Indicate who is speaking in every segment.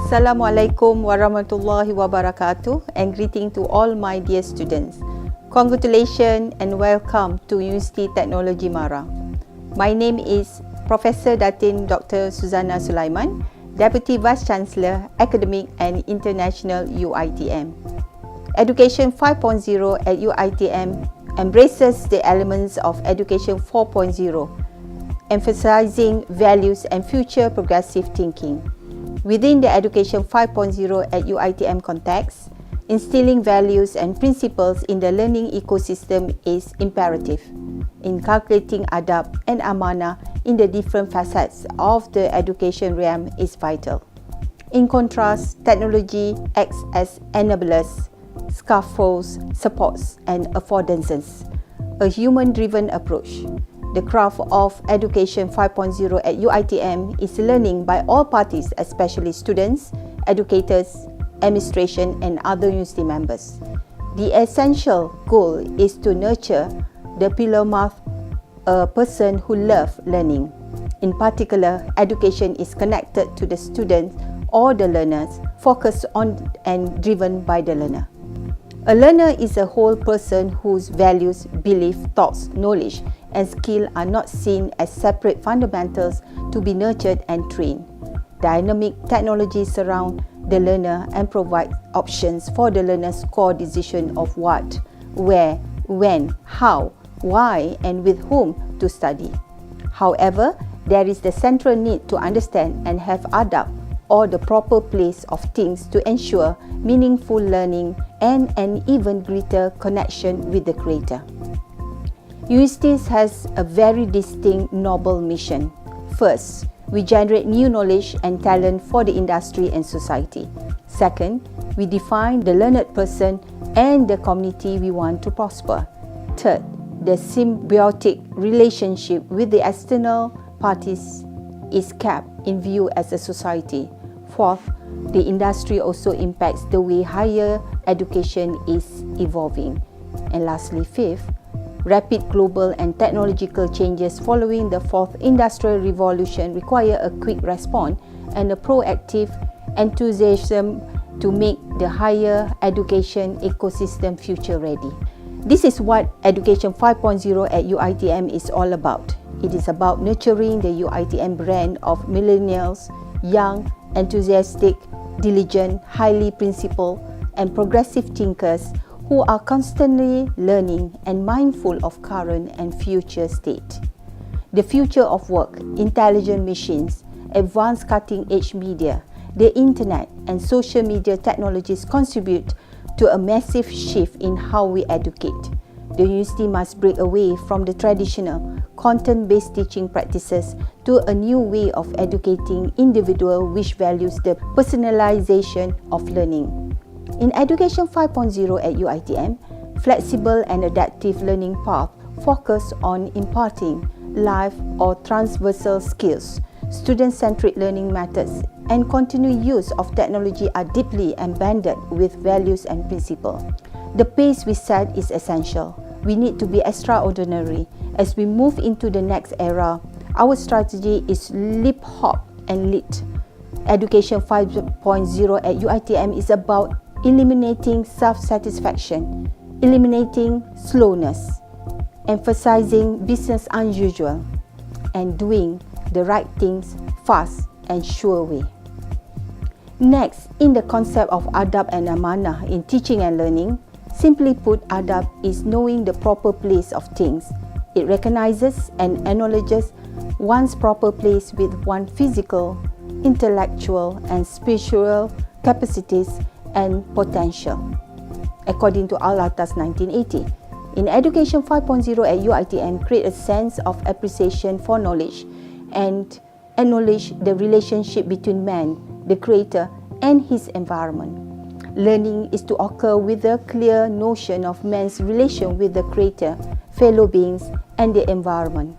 Speaker 1: Assalamualaikum warahmatullahi wabarakatuh and greeting to all my dear students. Congratulations and welcome to University Technology Mara. My name is Professor Datin Dr. Suzana Sulaiman, Deputy Vice Chancellor, Academic and International UiTM. Education 5.0 at UiTM embraces the elements of Education 4.0, emphasizing values and future progressive thinking. Within the Education 5.0 at UiTM context, instilling values and principles in the learning ecosystem is imperative. Inculcating adab and amanah in the different facets of the education realm is vital. In contrast, technology acts as enablers, scaffolds, supports, and affordances, a human-driven approach. The craft of Education 5.0 at UiTM is learning by all parties, especially students, educators, administration, and other university members. The essential goal is to nurture the philomath, a person who loves learning. In particular, education is connected to the students or the learners, focused on and driven by the learner. A learner is a whole person whose values, beliefs, thoughts, knowledge, and skill are not seen as separate fundamentals to be nurtured and trained. Dynamic technologies surround the learner and provide options for the learner's core decision of what, where, when, how, why, and with whom to study. However, there is the central need to understand and have adab, or the proper place of things to ensure meaningful learning and an even greater connection with the Creator. Universities has a very distinct noble mission. First, we generate new knowledge and talent for the industry and society. Second, we define the learned person and the community we want to prosper. Third, the symbiotic relationship with the external parties is kept in view as a society. Fourth, the industry also impacts the way higher education is evolving. And lastly, fifth, rapid global and technological changes following the fourth industrial revolution require a quick response and a proactive enthusiasm to make the higher education ecosystem future ready. This is what Education 5.0 at UiTM is all about. It is about nurturing the UiTM brand of millennials, young, enthusiastic, diligent, highly principled, and progressive thinkers who are constantly learning and mindful of current and future state. The future of work, intelligent machines, advanced cutting-edge media, the internet, and social media technologies contribute to a massive shift in how we educate. The university must break away from the traditional content-based teaching practices to a new way of educating individuals which values the personalization of learning. In Education 5.0 at UiTM, flexible and adaptive learning path focus on imparting life or transversal skills. Student-centric learning methods and continued use of technology are deeply embedded with values and principles. The pace we set is essential. We need to be extraordinary. As we move into the next era, our strategy is leap, hop, and lead. Education 5.0 at UiTM is about eliminating self-satisfaction, eliminating slowness, emphasizing business unusual, and doing the right things fast and sure way. Next, in the concept of adab and amanah in teaching and learning, simply put, adab is knowing the proper place of things. It recognizes and acknowledges one's proper place with one's physical, intellectual, and spiritual capacities and potential. According to Al-Atas 1980, in Education 5.0 at UiTM, create a sense of appreciation for knowledge and acknowledge the relationship between man, the Creator, and his environment. Learning is to occur with a clear notion of man's relation with the Creator, fellow beings, and the environment.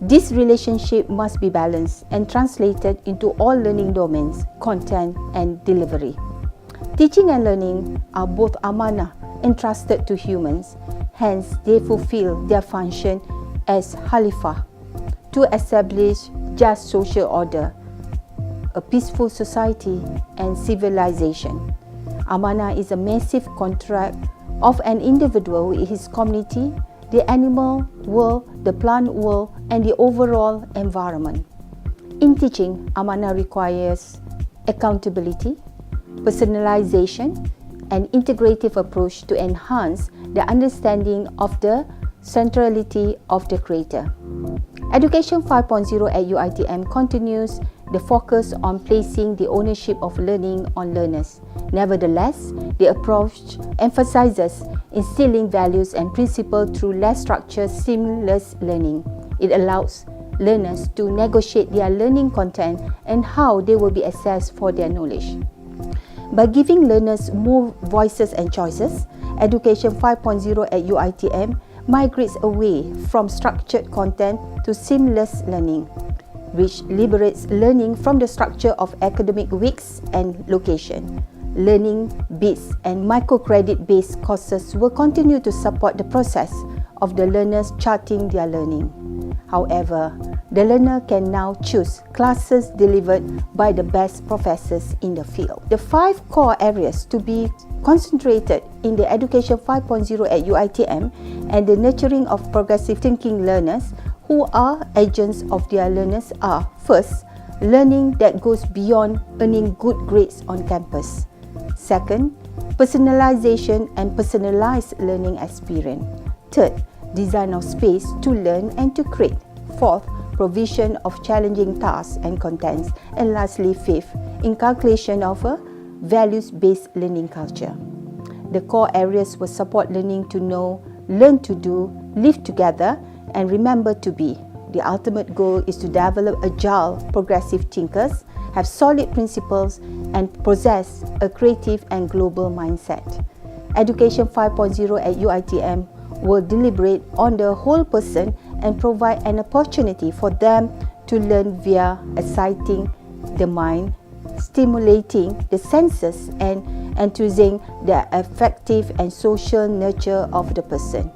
Speaker 1: This relationship must be balanced and translated into all learning domains, content, and delivery. Teaching and learning are both amanah entrusted to humans, hence they fulfill their function as Khalifah to establish just social order, a peaceful society and civilization. Amanah is a massive contract of an individual with his community, the animal world, the plant world, and the overall environment. In teaching, amanah requires accountability, personalization, and integrative approach to enhance the understanding of the centrality of the creator. Education 5.0 at UiTM continues the focus on placing the ownership of learning on learners. Nevertheless, the approach emphasizes instilling values and principles through less structured, seamless learning. It allows learners to negotiate their learning content and how they will be assessed for their knowledge. By giving learners more voices and choices, Education 5.0 at UiTM migrates away from structured content to seamless learning, which liberates learning from the structure of academic weeks and location. Learning beats and microcredit-based courses will continue to support the process of the learners charting their learning. However, the learner can now choose classes delivered by the best professors in the field. The 5 core areas to be concentrated in the Education 5.0 at UiTM and the nurturing of progressive thinking learners who are agents of their learners are: first, learning that goes beyond earning good grades on campus. Second, personalization and personalized learning experience. Third, design of space to learn and to create. Fourth, provision of challenging tasks and contents. And lastly, fifth, inculcation of a values-based learning culture. The core areas will support learning to know, learn to do, live together, and remember to be. The ultimate goal is to develop agile, progressive thinkers, have solid principles, and possess a creative and global mindset. Education 5.0 at UiTM will deliberate on the whole person and provide an opportunity for them to learn via exciting the mind, stimulating the senses, and enthusing the affective and social nurture of the person.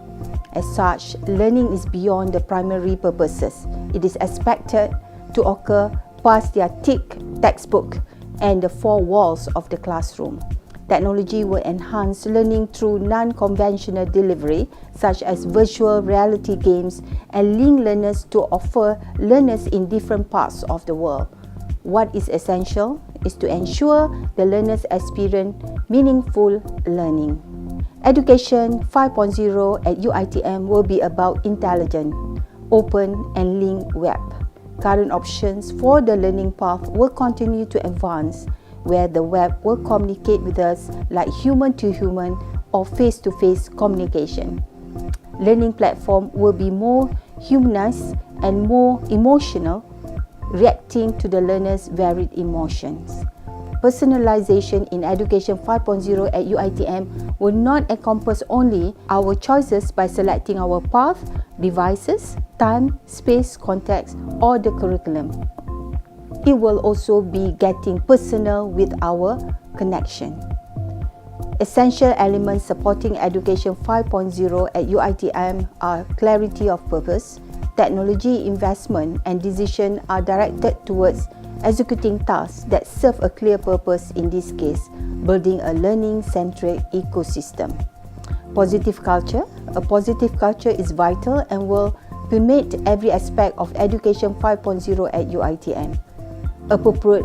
Speaker 1: As such, learning is beyond the primary purposes. It is expected to occur past their thick textbook and the 4 walls of the classroom. Technology will enhance learning through non-conventional delivery, such as virtual reality games, and link learners to offer learners in different parts of the world. What is essential is to ensure the learners experience meaningful learning. Education 5.0 at UiTM will be about intelligent, open, and linked web. Current options for the learning path will continue to advance, where the web will communicate with us like human-to-human or face-to-face communication. Learning platform will be more humanized and more emotional, reacting to the learner's varied emotions. Personalization in Education 5.0 at UiTM will not encompass only our choices by selecting our path, devices, time, space, context, or the curriculum. It will also be getting personal with our connection. Essential elements supporting Education 5.0 at UiTM are clarity of purpose, technology investment, and decision are directed towards executing tasks that serve a clear purpose, in this case, building a learning-centric ecosystem. Positive culture. A positive culture is vital and will permeate every aspect of Education 5.0 at UiTM. Appropriate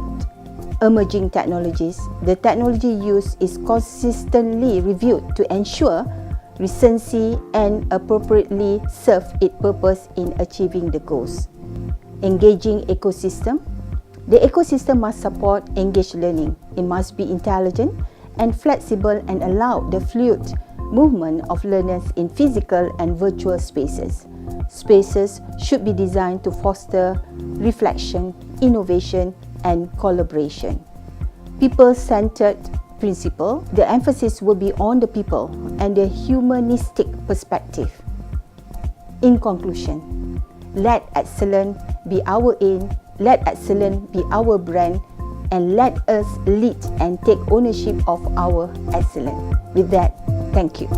Speaker 1: emerging technologies. The technology used is consistently reviewed to ensure recency and appropriately serve its purpose in achieving the goals. Engaging ecosystem. The ecosystem must support engaged learning. It must be intelligent and flexible and allow the fluid movement of learners in physical and virtual spaces. Spaces should be designed to foster reflection, innovation, and collaboration. People-centered principle. The emphasis will be on the people and the humanistic perspective. In conclusion, let excellence be our aim, let excellence be our brand, and let us lead and take ownership of our excellence. With that, thank you.